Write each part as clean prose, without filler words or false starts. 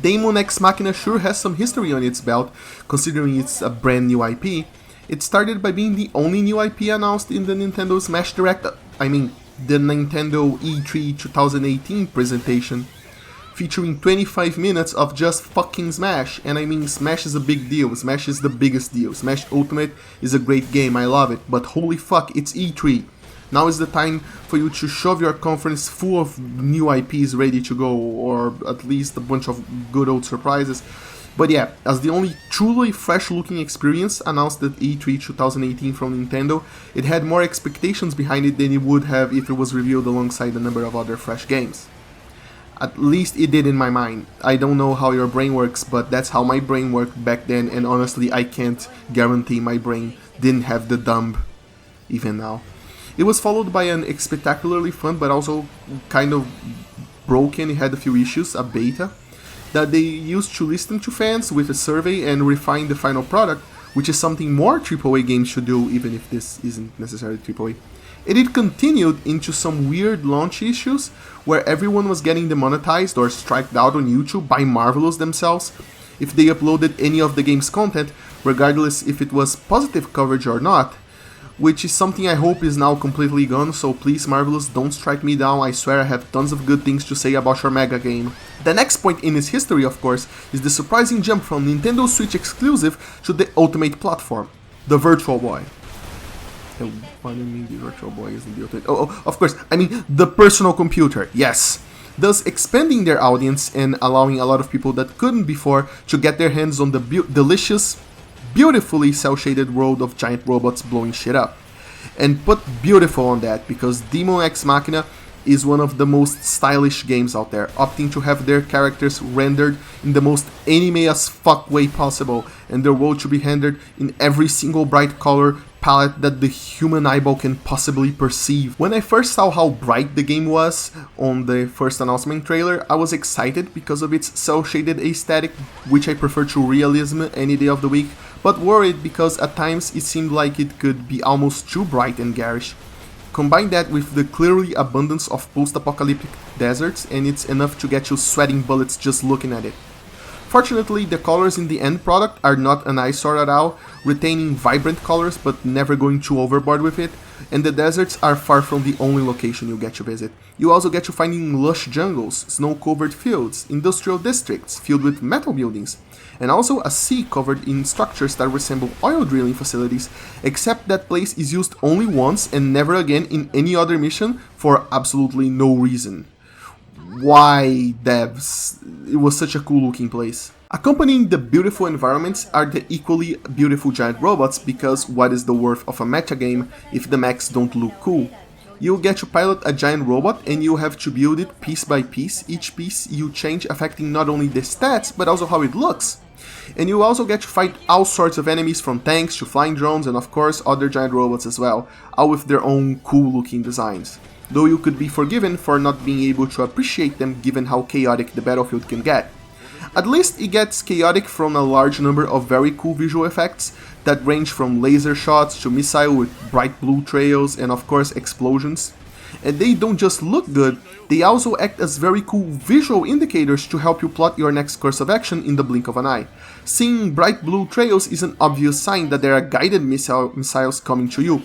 Daemon Ex Machina sure has some history on its belt, considering it's a brand new IP. It started by being the only new IP announced in the Nintendo Smash Direct, the Nintendo E3 2018 presentation, featuring 25 minutes of just fucking Smash. And I mean, Smash is a big deal, Smash is the biggest deal, Smash Ultimate is a great game, I love it, but holy fuck, it's E3. Now is the time for you to shove your conference full of new IPs ready to go, or at least a bunch of good old surprises. But yeah, as the only truly fresh looking experience announced at E3 2018 from Nintendo, it had more expectations behind it than it would have if it was revealed alongside a number of other fresh games. At least it did in my mind. I don't know how your brain works, but that's how my brain worked back then, and honestly I can't guarantee my brain didn't have the dumb even now. It was followed by an spectacularly fun but also kind of broken, it had a few issues, a beta, that they used to listen to fans with a survey and refine the final product, which is something more AAA games should do, even if this isn't necessarily AAA. It continued into some weird launch issues, where everyone was getting demonetized or striked out on YouTube by Marvelous themselves if they uploaded any of the game's content, regardless if it was positive coverage or not, which is something I hope is now completely gone, so please Marvelous, don't strike me down, I swear I have tons of good things to say about your mega game. The next point in its history, of course, is the surprising jump from Nintendo Switch exclusive to the ultimate platform, the Virtual Boy. What do you mean the Virtual Boy isn't the ultimate? Oh, of course, I mean the personal computer, yes. Thus expanding their audience and allowing a lot of people that couldn't before to get their hands on the delicious, beautifully cel-shaded world of giant robots blowing shit up. And put beautiful on that, because Daemon Ex Machina is one of the most stylish games out there, opting to have their characters rendered in the most anime as fuck way possible, and their world to be rendered in every single bright color palette that the human eyeball can possibly perceive. When I first saw how bright the game was on the first announcement trailer, I was excited because of its cel-shaded aesthetic, which I prefer to realism any day of the week, but worried because at times it seemed like it could be almost too bright and garish. Combine that with the clearly abundance of post-apocalyptic deserts, and it's enough to get you sweating bullets just looking at it. Fortunately, the colors in the end product are not an eyesore at all, retaining vibrant colors but never going too overboard with it, and the deserts are far from the only location you get to visit. You also get to finding lush jungles, snow-covered fields, industrial districts filled with metal buildings, and also a sea covered in structures that resemble oil drilling facilities, except that place is used only once and never again in any other mission for absolutely no reason. Why, devs? It was such a cool looking place. Accompanying the beautiful environments are the equally beautiful giant robots, because what is the worth of a mecha game if the mechs don't look cool? You'll get to pilot a giant robot and you have to build it piece by piece, each piece you change affecting not only the stats but also how it looks. And you also get to fight all sorts of enemies, from tanks to flying drones and of course other giant robots as well, all with their own cool looking designs. Though you could be forgiven for not being able to appreciate them given how chaotic the battlefield can get. At least it gets chaotic from a large number of very cool visual effects that range from laser shots to missile with bright blue trails and of course explosions. And they don't just look good, they also act as very cool visual indicators to help you plot your next course of action in the blink of an eye. Seeing bright blue trails is an obvious sign that there are guided missiles coming to you.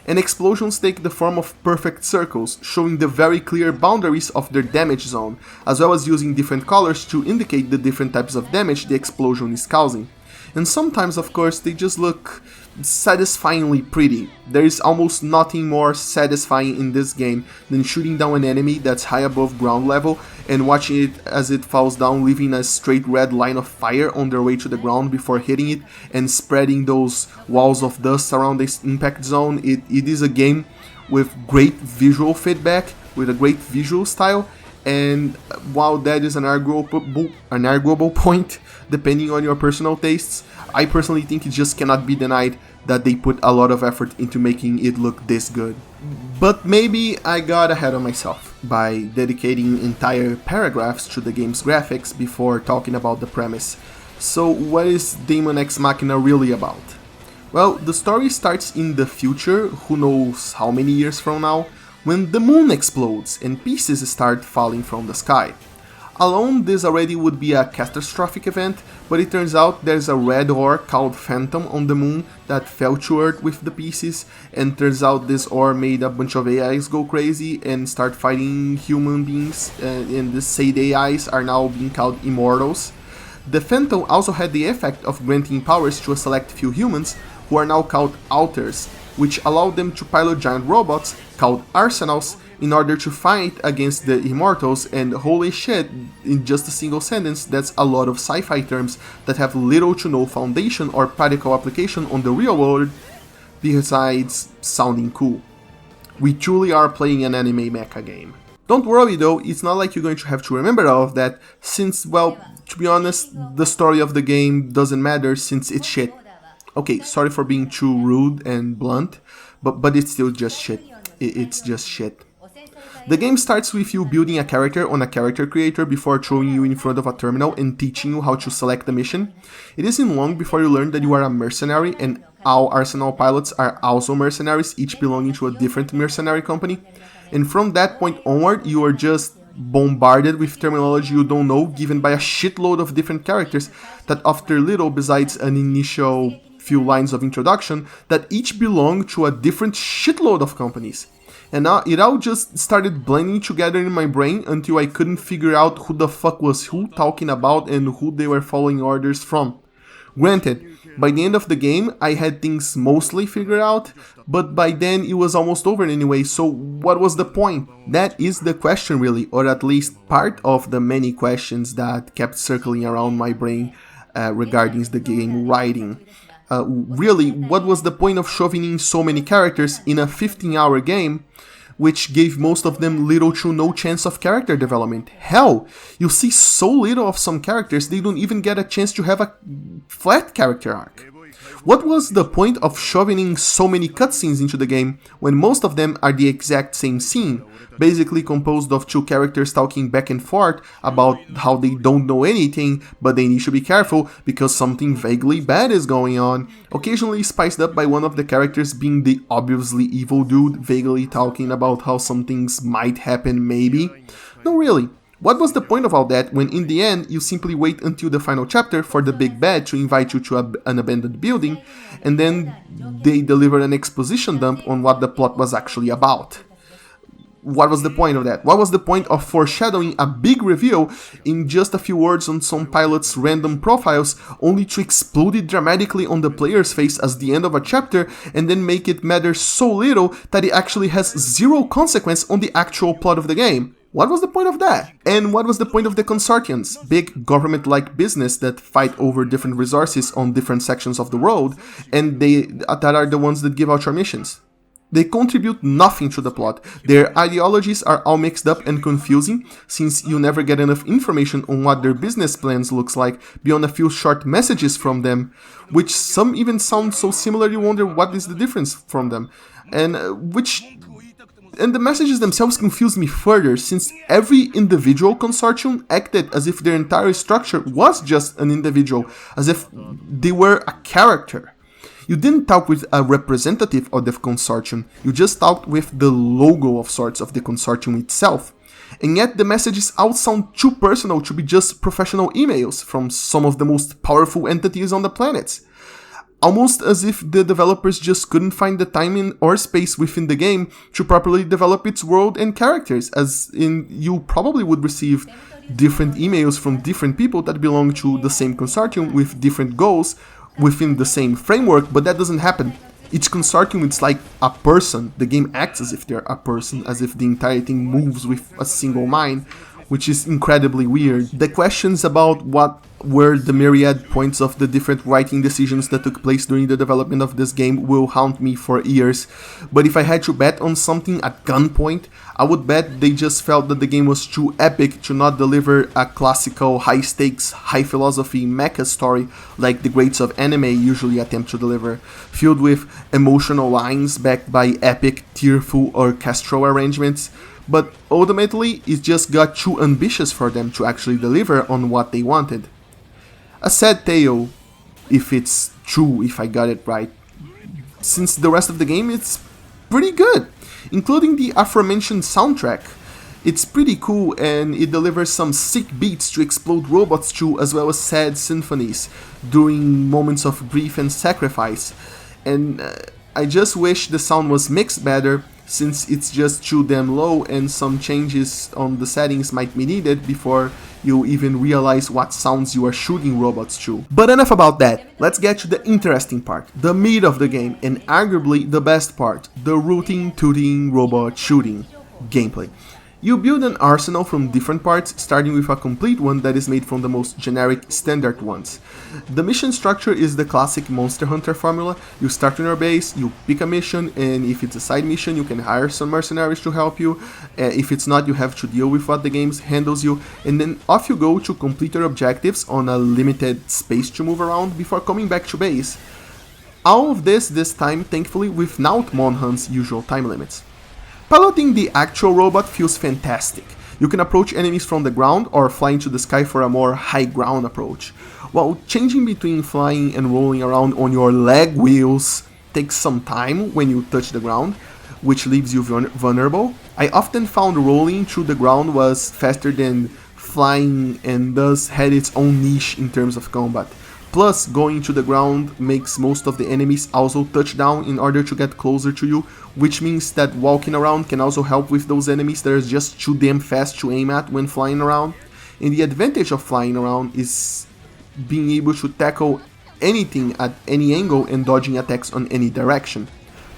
And explosions take the form of perfect circles, showing the very clear boundaries of their damage zone, as well as using different colors to indicate the different types of damage the explosion is causing. And sometimes, of course, they just look satisfyingly pretty. There is almost nothing more satisfying in this game than shooting down an enemy that's high above ground level and watching it as it falls down, leaving a straight red line of fire on their way to the ground before hitting it and spreading those walls of dust around this impact zone. It is a game with great visual feedback, with a great visual style, and while that is an arguable point, depending on your personal tastes, I personally think it just cannot be denied that they put a lot of effort into making it look this good. But maybe I got ahead of myself by dedicating entire paragraphs to the game's graphics before talking about the premise. So what is Daemon Ex Machina really about? Well, the story starts in the future, who knows how many years from now, when the moon explodes and pieces start falling from the sky. Alone, this already would be a catastrophic event, but it turns out there's a red ore called Phantom on the moon that fell to Earth with the pieces, and turns out this ore made a bunch of AIs go crazy and start fighting human beings, and the said AIs are now being called Immortals. The Phantom also had the effect of granting powers to a select few humans, who are now called Alters, which allowed them to pilot giant robots, called Arsenals, in order to fight against the Immortals, and holy shit, in just a single sentence, that's a lot of sci-fi terms that have little to no foundation or practical application on the real world, besides sounding cool. We truly are playing an anime mecha game. Don't worry though, it's not like you're going to have to remember all of that, since, well, to be honest, the story of the game doesn't matter since it's shit. Okay, sorry for being too rude and blunt, but it's still just shit. It's just shit. The game starts with you building a character on a character creator before throwing you in front of a terminal and teaching you how to select the mission. It isn't long before you learn that you are a mercenary, and all Arsenal pilots are also mercenaries, each belonging to a different mercenary company. And from that point onward, you are just bombarded with terminology you don't know, given by a shitload of different characters that after little, besides an initial few lines of introduction, that each belong to a different shitload of companies. And now it all just started blending together in my brain until I couldn't figure out who the fuck was who talking about and who they were following orders from. Granted, by the end of the game I had things mostly figured out, but by then it was almost over anyway, so what was the point? That is the question really, or at least part of the many questions that kept circling around my brain regarding the game writing. Really, what was the point of shoving in so many characters in a 15-hour game, which gave most of them little to no chance of character development? Hell, you see so little of some characters, they don't even get a chance to have a flat character arc. What was the point of shoving in so many cutscenes into the game, when most of them are the exact same scene, basically composed of two characters talking back and forth about how they don't know anything, but they need to be careful because something vaguely bad is going on, occasionally spiced up by one of the characters being the obviously evil dude, vaguely talking about how some things might happen maybe? No, really. What was the point of all that when in the end you simply wait until the final chapter for the big bad to invite you to an abandoned building, and then they deliver an exposition dump on what the plot was actually about? What was the point of that? What was the point of foreshadowing a big reveal in just a few words on some pilot's random profiles, only to explode it dramatically on the player's face as the end of a chapter, and then make it matter so little that it actually has zero consequence on the actual plot of the game? What was the point of that? And what was the point of the consortiums, big government-like business that fight over different resources on different sections of the world, and that are the ones that give out your missions? They contribute nothing to the plot. Their ideologies are all mixed up and confusing, since you never get enough information on what their business plans looks like beyond a few short messages from them, which some even sound so similar you wonder what is the difference from them, and the messages themselves confuse me further, since every individual consortium acted as if their entire structure was just an individual, as if they were a character. You didn't talk with a representative of the consortium, you just talked with the logo of sorts of the consortium itself. And yet the messages all sound too personal to be just professional emails from some of the most powerful entities on the planet. Almost as if the developers just couldn't find the time or space within the game to properly develop its world and characters, as in you probably would receive different emails from different people that belong to the same consortium with different goals within the same framework, but that doesn't happen. Each consortium is like a person. The game acts as if they're a person, as if the entire thing moves with a single mind, which is incredibly weird. The questions about what were the myriad points of the different writing decisions that took place during the development of this game will haunt me for years, but if I had to bet on something at gunpoint, I would bet they just felt that the game was too epic to not deliver a classical, high-stakes, high-philosophy mecha story like the greats of anime usually attempt to deliver, filled with emotional lines backed by epic, tearful orchestral arrangements. But ultimately, it just got too ambitious for them to actually deliver on what they wanted. A sad tale, if it's true, if I got it right, since the rest of the game is pretty good, including the aforementioned soundtrack. It's pretty cool, and it delivers some sick beats to explode robots to, as well as sad symphonies during moments of grief and sacrifice. And I just wish the sound was mixed better, since it's just too damn low and some changes on the settings might be needed before you even realize what sounds you are shooting robots to. But enough about that, let's get to the interesting part, the meat of the game, and arguably the best part, the rooting, tooting, robot shooting gameplay. You build an arsenal from different parts, starting with a complete one that is made from the most generic standard ones. The mission structure is the classic Monster Hunter formula. You start on your base, you pick a mission, and if it's a side mission you can hire some mercenaries to help you. If it's not, you have to deal with what the game handles you, and then off you go to complete your objectives on a limited space to move around before coming back to base. All of this time thankfully without Monhan's usual time limits. Piloting the actual robot feels fantastic. You can approach enemies from the ground or fly into the sky for a more high ground approach. While changing between flying and rolling around on your leg wheels takes some time when you touch the ground, which leaves you vulnerable, I often found rolling through the ground was faster than flying and thus had its own niche in terms of combat. Plus, going to the ground makes most of the enemies also touch down in order to get closer to you, which means that walking around can also help with those enemies that are just too damn fast to aim at when flying around. And the advantage of flying around is being able to tackle anything at any angle and dodging attacks on any direction.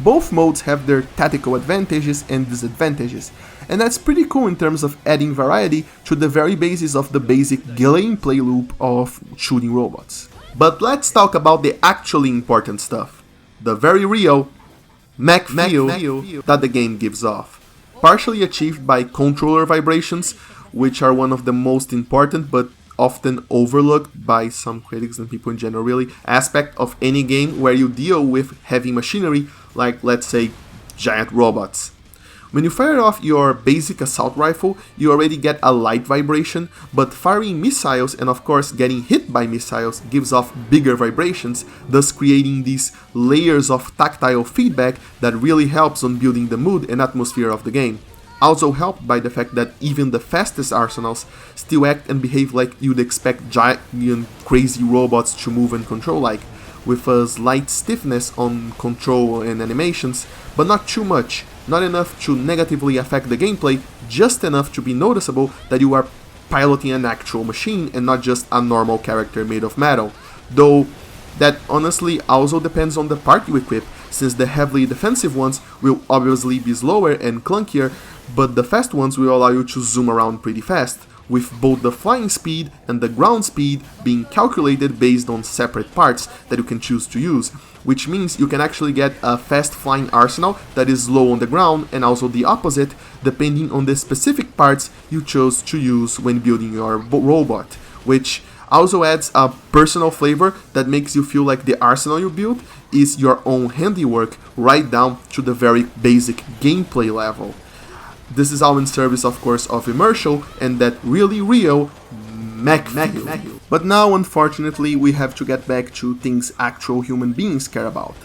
Both modes have their tactical advantages and disadvantages, and that's pretty cool in terms of adding variety to the very basis of the basic gameplay loop of shooting robots. But let's talk about the actually important stuff, the very real mech feel that the game gives off, partially achieved by controller vibrations, which are one of the most important but often overlooked by some critics and people in general really, aspect of any game where you deal with heavy machinery like, let's say, giant robots. When you fire off your basic assault rifle, you already get a light vibration, but firing missiles and of course getting hit by missiles gives off bigger vibrations, thus creating these layers of tactile feedback that really helps on building the mood and atmosphere of the game. Also helped by the fact that even the fastest arsenals still act and behave like you'd expect giant crazy robots to move and control like, with a slight stiffness on control and animations, but not too much. Not enough to negatively affect the gameplay, just enough to be noticeable that you are piloting an actual machine and not just a normal character made of metal. Though that honestly also depends on the part you equip, since the heavily defensive ones will obviously be slower and clunkier, but the fast ones will allow you to zoom around pretty fast, with both the flying speed and the ground speed being calculated based on separate parts that you can choose to use, which means you can actually get a fast flying arsenal that is slow on the ground, and also the opposite depending on the specific parts you chose to use when building your robot, which also adds a personal flavor that makes you feel like the arsenal you build is your own handiwork right down to the very basic gameplay level. This is all in service, of course, of immersion and that really real mech feel. But now, unfortunately, we have to get back to things actual human beings care about,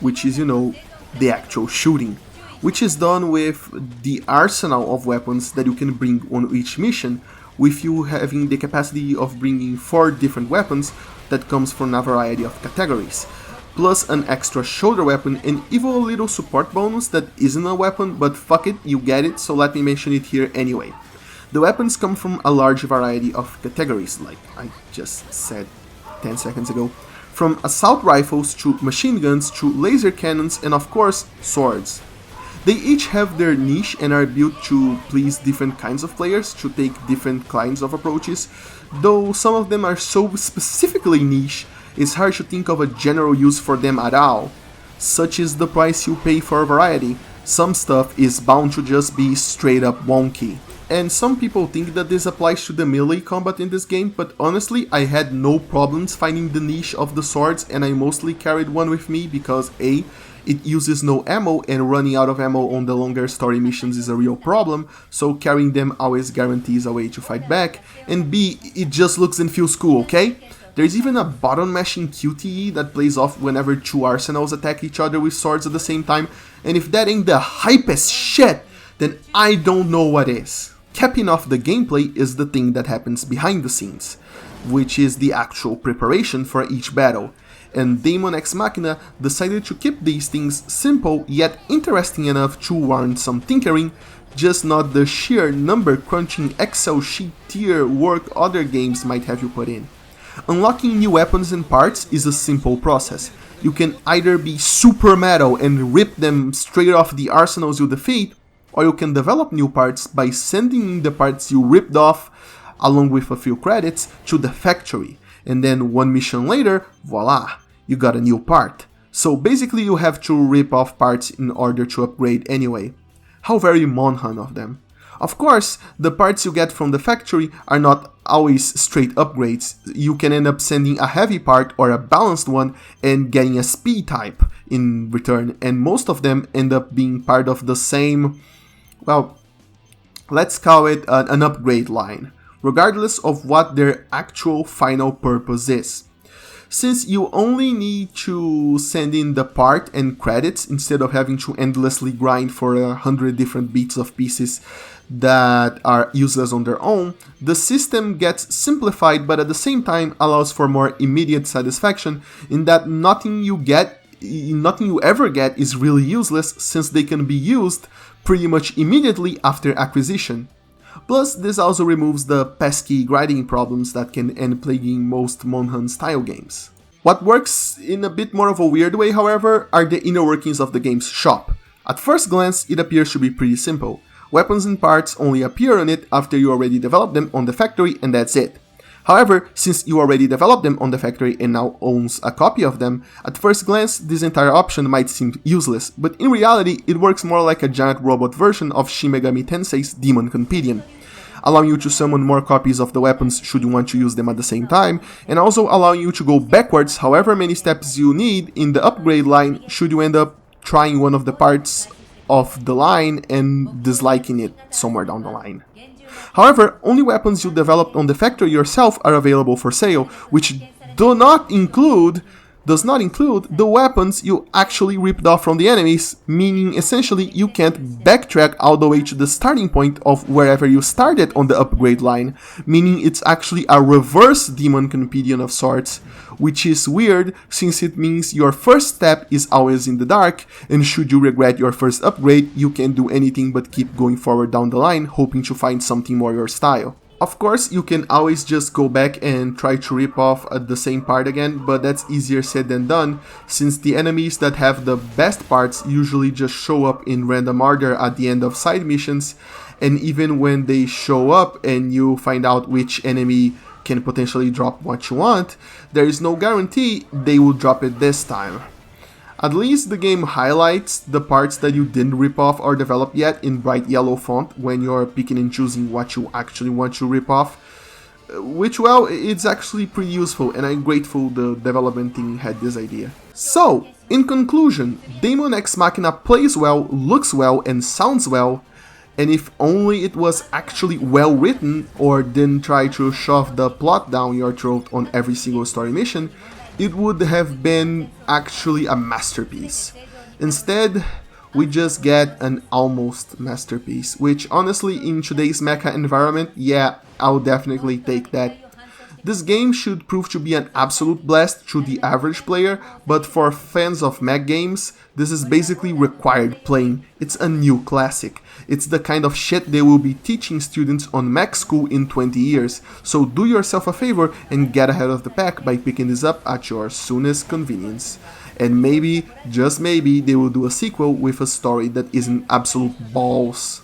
which is, the actual shooting, which is done with the arsenal of weapons that you can bring on each mission, with you having the capacity of bringing 4 different weapons that comes from a variety of categories, plus an extra shoulder weapon and even a little support bonus that isn't a weapon, but fuck it, you get it, so let me mention it here anyway. The weapons come from a large variety of categories, like I just said 10 seconds ago, from assault rifles to machine guns to laser cannons and of course swords. They each have their niche and are built to please different kinds of players, to take different kinds of approaches, though some of them are so specifically niche it's hard to think of a general use for them at all. Such is the price you pay for variety. Some stuff is bound to just be straight up wonky. And some people think that this applies to the melee combat in this game, but honestly I had no problems finding the niche of the swords, and I mostly carried one with me because A, it uses no ammo and running out of ammo on the longer story missions is a real problem, so carrying them always guarantees a way to fight back, and B, it just looks and feels cool, okay? There's even a button mashing QTE that plays off whenever 2 arsenals attack each other with swords at the same time, and if that ain't the hypest shit, then I don't know what is. Capping off the gameplay is the thing that happens behind the scenes, which is the actual preparation for each battle. And Daemon X Machina decided to keep these things simple yet interesting enough to warrant some tinkering, just not the sheer number crunching Excel sheet tier work other games might have you put in. Unlocking new weapons and parts is a simple process. You can either be super metal and rip them straight off the arsenals you defeat, or you can develop new parts by sending in the parts you ripped off, along with a few credits, to the factory, and then one mission later, voila, you got a new part. So basically you have to rip off parts in order to upgrade anyway. How very Monhan of them. Of course, the parts you get from the factory are not always straight upgrades. You can end up sending a heavy part or a balanced one and getting a speed type in return, and most of them end up being part of the same, well, let's call it an upgrade line, regardless of what their actual final purpose is. Since you only need to send in the part and credits instead of having to endlessly grind for 100 different bits of pieces that are useless on their own, the system gets simplified but at the same time allows for more immediate satisfaction in that nothing you ever get is really useless, since they can be used pretty much immediately after acquisition. Plus, this also removes the pesky grinding problems that can end plaguing most Monhan style games. What works in a bit more of a weird way, however, are the inner workings of the game's shop. At first glance, it appears to be pretty simple. Weapons and parts only appear on it after you already develop them on the factory, and that's it. However, since you already developed them on the factory and now owns a copy of them, at first glance this entire option might seem useless, but in reality it works more like a giant robot version of Shin Megami Tensei's Demon Campion, allowing you to summon more copies of the weapons should you want to use them at the same time, and also allowing you to go backwards however many steps you need in the upgrade line should you end up trying one of the parts of the line and disliking it somewhere down the line. However, only weapons you developed on the factory yourself are available for sale, which does not include the weapons you actually ripped off from the enemies, meaning essentially you can't backtrack all the way to the starting point of wherever you started on the upgrade line, meaning it's actually a reverse Demon Campion of sorts, which is weird since it means your first step is always in the dark, and should you regret your first upgrade, you can't do anything but keep going forward down the line, hoping to find something more your style. Of course, you can always just go back and try to rip off the same part again, but that's easier said than done, since the enemies that have the best parts usually just show up in random order at the end of side missions, and even when they show up and you find out which enemy can potentially drop what you want, there is no guarantee they will drop it this time. At least the game highlights the parts that you didn't rip off or develop yet in bright yellow font when you're picking and choosing what you actually want to rip off, which, well, it's actually pretty useful, and I'm grateful the development team had this idea. So, in conclusion, Daemon X Machina plays well, looks well, and sounds well, and if only it was actually well written or didn't try to shove the plot down your throat on every single story mission, it would have been actually a masterpiece. Instead, we just get an almost masterpiece, which honestly in today's mecha environment, yeah, I'll definitely take that. This game should prove to be an absolute blast to the average player, but for fans of mech games, this is basically required playing. It's a new classic. It's the kind of shit they will be teaching students on mech school in 20 years, so do yourself a favor and get ahead of the pack by picking this up at your soonest convenience. And maybe, just maybe, they will do a sequel with a story that isn't absolute balls.